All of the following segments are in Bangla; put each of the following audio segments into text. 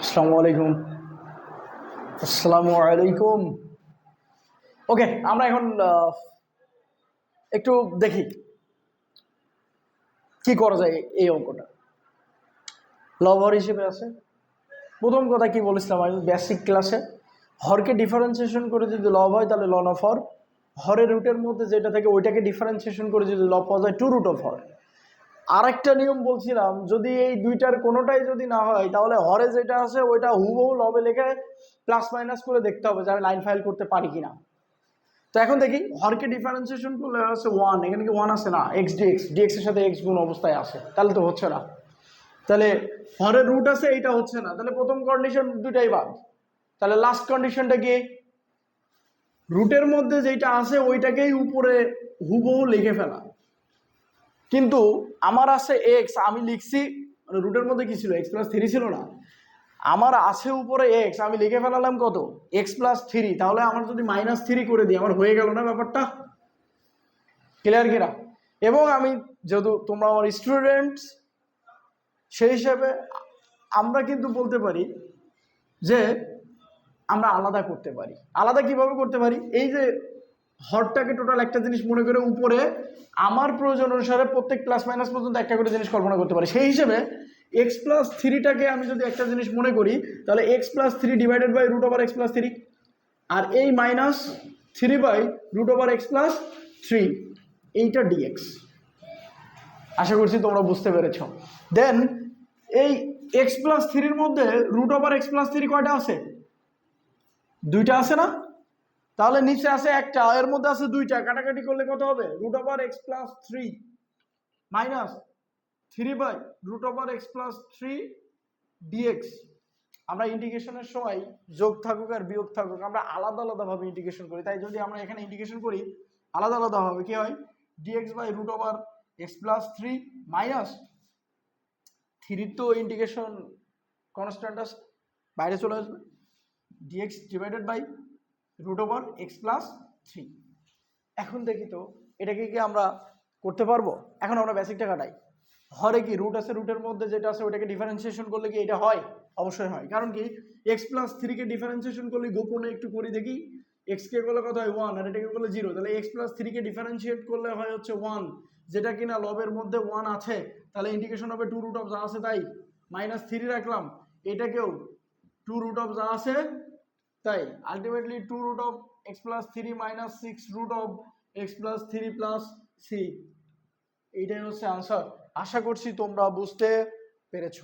আসসালামু আলাইকুম। আসসালামু আলাইকুম। ওকে, আমরা এখন একটু দেখি কি করা যায় এই অঙ্কটা। লব হর হিসেবে আছে। প্রথম কথা কি বলেছিলাম আমি বেসিক ক্লাসে, হরকে ডিফারেন্সিয়েশন করে যদি লব হয় তাহলে লন অফ হর, হরের রুটের মধ্যে যেটা থাকে ওইটাকে ডিফারেন্সিয়েশন করে যদি লব পাওয়া যায় টু রুট অফ হর। আরেকটা নিয়ম বলছিলাম, যদি এই দুইটার কোনোটাই যদি না হয় তাহলে হরে যেটা আছে ওইটা হুবহু লবে লিখে প্লাস মাইনাস করে দেখতে হবে যে আমি লাইন ফাইল করতে পারি কিনা। তো এখন দেখি হরকে ডিফারেন্সিয়েশন করলে আছে ওয়ান, এখানে কি ওয়ান আছে না, এক্স ডিএক্স, ডিএক্স এর সাথে এক্স গুণ অবস্থায় আছে, তাহলে তো হচ্ছে না। তাহলে হরের রুট আছে এইটা হচ্ছে না, তাহলে প্রথম কন্ডিশন দুটাই বাদ। তাহলে লাস্ট কন্ডিশনটা কি, রুটের মধ্যে যেটা আছে ওইটাকেই উপরে হুবহু লিখে ফেলা। কিন্তু আমার আছে এক্স, আমি লিখছি মানে রুটের মধ্যে কি ছিল, এক্স প্লাস থ্রি ছিল না, আমার আছে উপরে এক্স, আমি লিখে ফেলালাম কত, এক্স প্লাস থ্রি। তাহলে আমার যদি মাইনাস থ্রি করে দিই আমার হয়ে গেল না ব্যাপারটা, ক্লিয়ার কিনা? এবং আমি যেহেতু তোমরা আমার স্টুডেন্টস সেই হিসাবে আমরা কিন্তু বলতে পারি যে আমরা আলাদা করতে পারি। আলাদা কিভাবে করতে পারি, এই যে হরটাকে টোটাল একটা জিনিস মনে করে উপরে আমার প্রয়োজন অনুসারে প্রত্যেক প্লাস মাইনাস পর্যন্ত একটা করে জিনিস কল্পনা করতে পারি। সেই হিসেবে এক্স প্লাস থ্রিটাকে আমি যদি একটা জিনিস মনে করি তাহলে x plus three divided by root over x plus three, আর এই minus three by root over x plus three, এইটা ডিএক্স। আশা করছি তোমরা বুঝতে পেরেছ। দেন এই এক্স প্লাস থ্রির মধ্যে root over x plus three কয়টা আছে, দুইটা আছে না? তাহলে নিচে আছে একটা, এর মধ্যে আছে দুইটা, কাটাকাটি করলে কত হবে, root over x plus three minus three by root over x plus three dx. আমরা ইন্টিগ্রেশনের সময় যোগ থাকুক আর বিয়োগ থাকুক আমরা আলাদা আলাদাভাবে ইন্টিগ্রেশন করি, তাই যদি আমরা এখানে ইন্টিগ্রেশন করি আলাদা আলাদাভাবে কি হয়, dx by root over x plus three minus থ্রির তো ইন্টিগ্রেশন কনস্ট্যান্ট আছে বাইরে চলে আসবে, dx divided by root over x plus three. এখন দেখি তো এটাকে কি আমরা করতে পারবো। এখন আমরা বেসিকটা কাটাই, হরে কি রুট আছে, রুটের মধ্যে যেটা আছে ওটাকে ডিফারেন্সিয়েশন করলে কি এটা হয়, অবশ্যই হয়। কারণ কি এক্স প্লাস থ্রিকে ডিফারেন্সিয়েশন করলে গোপনে একটু করি দেখি, এক্স কে করলে কত হয় ওয়ান আর এটাকে করলে জিরো, তাহলে এক্স প্লাস থ্রিকে ডিফারেন্সিয়েট করলে হয় হচ্ছে ওয়ান, যেটা কিনা লবের মধ্যে ওয়ান আছে, তাহলে ইন্টিগ্রেশন হবে টু রুট অফ যা আছে তাই, মাইনাস থ্রি রাখলাম, এটাকেও টু রুট অফ যা আছে তাই, ultimately two root of x plus three minus six root of x plus three plus c, এইটাই হচ্ছে আনসার। আশা করছি তোমরা বুঝতে পেরেছ,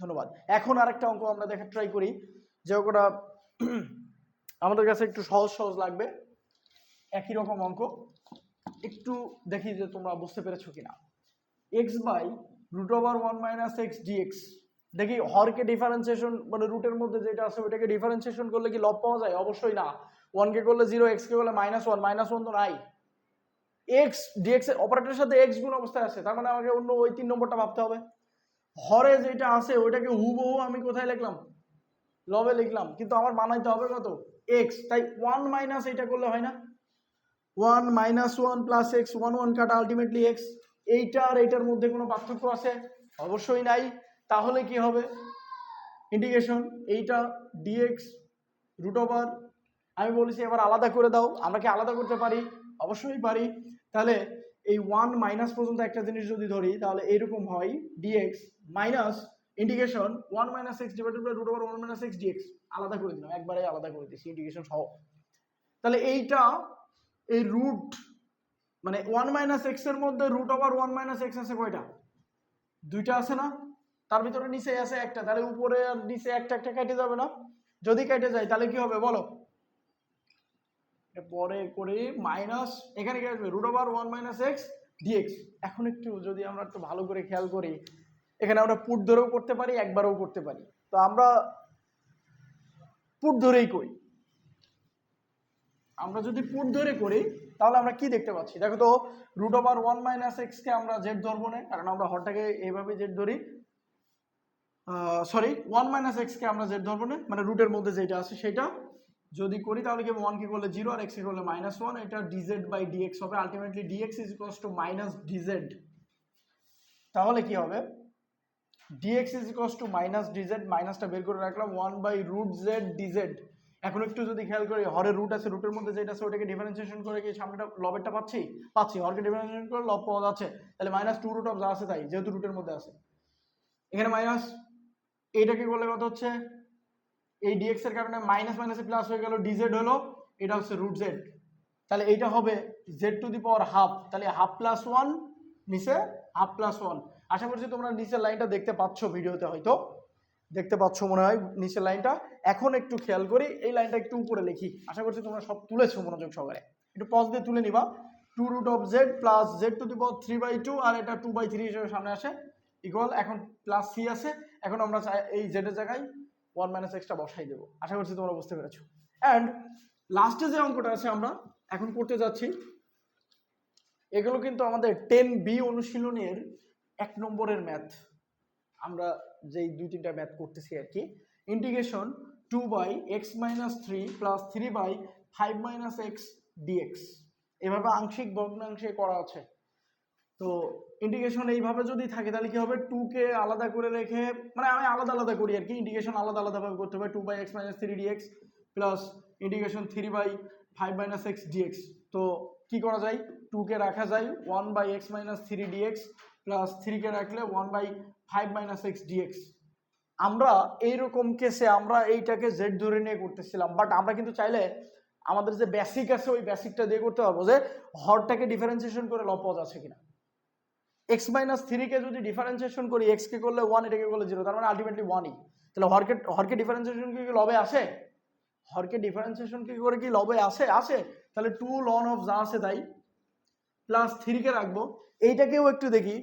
ধন্যবাদ। এখন আরেকটা অঙ্ক আমরা দেখা ট্রাই করি, যে অঙ্কটা আমাদের কাছে একটু সহজ সহজ লাগবে, একই রকম অঙ্ক, একটু দেখি যে তোমরা বুঝতে পেরেছো কিনা। X by root over one minus x dx, দেখি হরকে ডিফারেন্সিয়েশন মানে রুটের মধ্যে যেটা আছে ওইটাকে ডিফারেন্সিয়েশন করলে কি লব পাওয়া যায়, অবশ্যই না। ওয়ান কে করলে জিরো, এক্স কে করলে মাইনাস ওয়ান, মাইনাস ওয়ান তো নাই, এক্স ডিএক্স এর অপারেটরের সাথে এক্স গুণ অবস্থায় আছে, তার মানে আমাকে অন্য ওই তিন নম্বরটা ভাবতে হবে। হরে যেটা আছে ওইটাকে হুবহু আমি কোথায় লিখলাম, লবে লিখলাম, কিন্তু আমার বানাইতে হবে কত, এক্স, তাই ওয়ান মাইনাস এটা করলে হয় না, one minus one plus x, one one কাটা আলটিমেটলি এক্স, এইটা আর এইটার মধ্যে কোনো পার্থক্য আছে, অবশ্যই নাই। তাহলে কি হবে, ইন্টিগ্রেশন এইটা ডিএক্স রুট ওভার, আমি বলেছি এবার আলাদা করে দাও, আমরা কি আলাদা করতে পারি, অবশ্যই পারি। তাহলে এই ওয়ান মাইনাস পর্যন্ত একটা জিনিস যদি ধরি তাহলে এইরকম হয়, dx minus integration one minus x divided by root over one minus x dx, আলাদা করে দিলাম, একবারে আলাদা করে দিচ্ছি ইন্টিগ্রেশন সহ। তাহলে এইটা এই রুট মানে ওয়ান মাইনাস এক্স এর মধ্যে root over one minus x আছে কয়টা, দুইটা আছে না, তার ভিতরে নিচে আছে একটা, তাহলে উপরে আর নিচে একটা একটা কেটে যাবে না, যদি কেটে যায় তাহলে কি হবে বলো, পরে করে মাইনাস এখানে কি আসবে, root over one minus x dx. এখন একটু যদি আমরা একটু ভালো করে খেয়াল করি, এখানে আমরা পুট ধরেও করতে পারি একবারও করতে পারি, তো আমরা পুট ধরেই করি। আমরা যদি পুট ধরে করি তাহলে আমরা কি দেখতে পাচ্ছি, দেখো তো root over one minus x কে আমরা জেড ধরবো না, কারণ আমরা হরটাকে এইভাবে জেড ধরি, সরি ওয়ান মাইনাস এক্স কে আমরা জেড ধরবো না, মানে রুটের মধ্যে যেটা আছে সেটা যদি করি তাহলে কি ওয়ান কে করলে জিরো আর এক্স কে করলে মাইনাস ওয়ান, এটা ডিজেড বাই ডিএক্স হবে, ultimately dx is equals to minus dz. তাহলে কি হবে, dx is equals to minus dz, মাইনাসটা বের করে রাখলাম, 1/√z ডিজেড। এখন একটু যদি খেয়াল করি, হরের রুট আছে, রুটের মধ্যে যেটা আছে ওটাকে ডিফারেন্সিয়েশন করে কি সামনেটা লবেরটা পাচ্ছি, হরকে ডিফারেন্সিয়েশন করে লব পাওয়া যাচ্ছে, তাহলে -2√, যা আছে তাই, যেহেতু রুটের মধ্যে আছে। এখানে মাইনাস, এইটাকে করলে কত হচ্ছে, এই ডিএক্স এর কারণে মাইনাস মাইনাসে প্লাস হয়ে গেল, ডিজেড হলো, এটা হচ্ছে √z, তাহলে এইটা হবে z⁻², তাহলে 1/2 + 1 নিচে 1/2 + 1। আশা করছি তোমরা নিচের লাইনটা দেখতে পাচ্ছ, ভিডিওতে হয়তো দেখতে পাচ্ছ মনে হয় নিচের লাইনটা। এখন একটু খেয়াল করি, এই লাইনটা একটু উপরে লিখি, আশা করছি তোমরা সব তুলেছো মনোযোগ সহকারে, একটু পজ দিয়ে তুলে নিবা। 2√z + z⁻3/2, আর এটা 2/3 হিসেবে সামনে আসে, ইকুয়াল, এখন প্লাস সি আছে, এখন আমরা এই z এর জায়গায় 1 - x টা বসাই দেবো। আশা করছি তোমরা বুঝতে পেরেছো। অ্যান্ড লাস্টে যে অঙ্কটা আছে আমরা এখন করতে যাচ্ছি, এগুলো কিন্তু আমাদের 10B অনুশীলনের 1 নম্বরের ম্যাথ, আমরা যেই 2-3টা ম্যাথ করতেছি আর কি। ইন্টিগ্রেশন 2/x - 3 + 3/5 - x dx, এভাবে আংশিক ভগ্নাংশে করা আছে। তো ইন্টিগ্রেশন এইভাবে যদি থাকে তাহলে কি হবে, 2 কে আলাদা করে রেখে, মানে আমি আলাদা আলাদা করি আর কি, ইন্টিগ্রেশন আলাদা আলাদাভাবে করতে হবে, 2/x - 3 dx plus integration 3/5 - x dx। তো কি করা যায়, 2 কে রাখা যায় 1/x - 3 dx প্লাস 3 কে রাখলে 1/5 - x dx। আমরা এইরকম কেসে আমরা এইটাকে z ধরে নিয়ে করতেছিলাম, বাট আমরা কিন্তু চাইলে আমাদের যে বেসিক আছে ওই বেসিকটা দিয়ে করতে পারবো, যে হরটাকে ডিফারেন্সিয়েশন করে লব পাওয়া যাচ্ছে কিনা। x - 3 কে যদি ডিফারেন্সিয়েশন করি, x কে করলে 1, এটাকে করলে 0, তার মানে আলটিমেটলি 1ই। তাহলে হরকে ডিফারেন্সিয়েশন কি লবে আসে, হরকে ডিফারেন্সিয়েশন কি করে কি লবে আসে, তাহলে 2 ln of যা আছে তাই প্লাস 3 কে রাখবো। এইটাকেও একটু দেখি,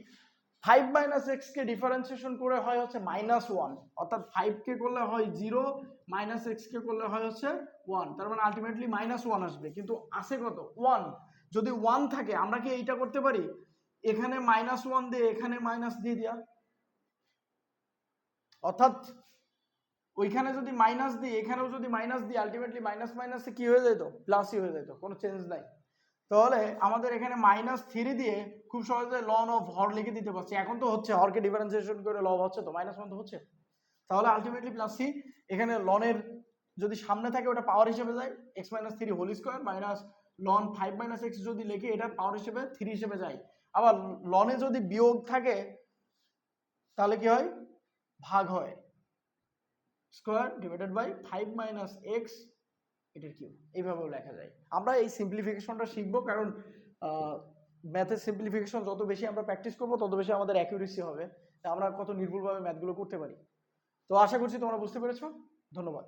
5 - x কে ডিফারেন্সিয়েশন করে হয় হচ্ছে -1, অর্থাৎ 5 কে করলে হয় 0, -x কে করলে হয় হচ্ছে 1, তার মানে আলটিমেটলি -1 আসবে, কিন্তু আসে কত, 1। যদি 1 থাকে আমরা কি এইটা করতে পারি, এখানে -1 দিয়ে এখানে মাইনাস দিয়ে দিয়া, অর্থাৎ ওইখানে যদি মাইনাস দিই এখানেও যদি মাইনাস দিই, আলটিমেটলি মাইনাস মাইনাসে কি হয়ে যেত, প্লাসই হয়ে যেত, কোনো চেঞ্জ নাই। তাহলে আমাদের এখানে -3 দিয়ে খুব সহজে লন অফ হর লিখে দিতে পারছি। এখন তো হচ্ছে, হরকে ডিফারেন্সিয়েশন করে লব হচ্ছে, তো -1 তো হচ্ছে, তাহলে আলটিমেটলি প্লাস সি। এখানে লনের যদি সামনে থাকে ওটা পাওয়ার হিসেবে যায়, x - 3 হোল স্কোয়ার মাইনাস লন 5 - x যদি লিখি এটা পাওয়ার হিসেবে 3 হিসেবে যায়। আবার লনে যদি বিয়োগ থাকে তাহলে কি হয়, ভাগ হয়, স্কোয়ার ডিভাইডেড বাই 5 - x এটার কিউব, এইভাবেও লেখা যায়। আমরা এই সিম্পলিফিকেশনটা শিখবো, কারণ ম্যাথের সিম্পলিফিকেশন যত বেশি আমরা প্র্যাকটিস করবো তত বেশি আমাদের অ্যাকিউরেসি হবে, আমরা কত নির্ভুলভাবে ম্যাথগুলো করতে পারি। তো আশা করছি তোমরা বুঝতে পেরেছো, ধন্যবাদ।